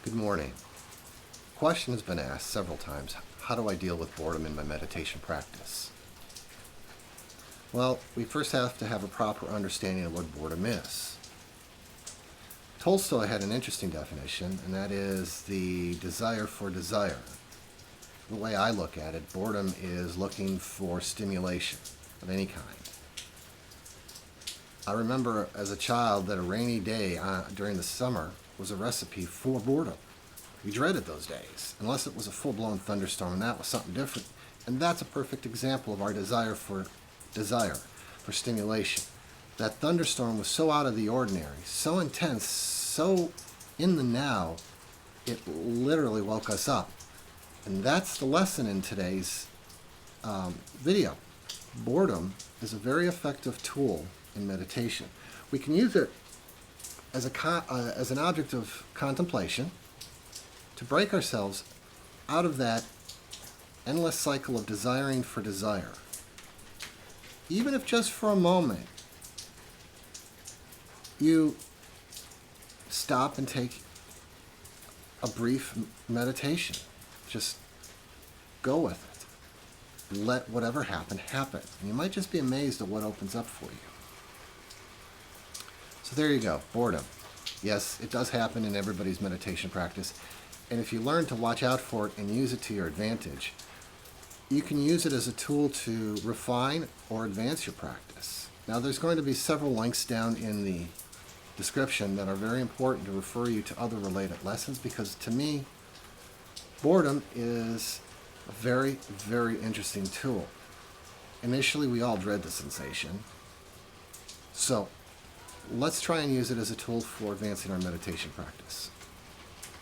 Good morning. A question has been asked several times, how do I deal with boredom in my meditation practice? Well, we first have to have a proper understanding of what boredom is. Tolstoy had an interesting definition, and that is the desire for desire. The way I look at it, boredom is looking for stimulation of any kind. I remember as a child that a rainy day during the summer was a recipe for boredom. We dreaded those days, unless it was a full-blown thunderstorm, and that was something different. And that's a perfect example of our desire for stimulation. That thunderstorm was so out of the ordinary, so intense, so in the now, it literally woke us up. And that's the lesson in today's video. Boredom is a very effective tool in meditation. We can use it as an object of contemplation to break ourselves out of that endless cycle of desiring for desire. Even if just for a moment you stop and take a brief meditation, just go with it. Let whatever happen, happen. And you might just be amazed at what opens up for you. So there you go, boredom. Yes, it does happen in everybody's meditation practice. And if you learn to watch out for it and use it to your advantage, you can use it as a tool to refine or advance your practice. Now, there's going to be several links down in the description that are very important to refer you to other related lessons, because to me, boredom is a very, very interesting tool. Initially, we all dread the sensation. So let's try and use it as a tool for advancing our meditation practice.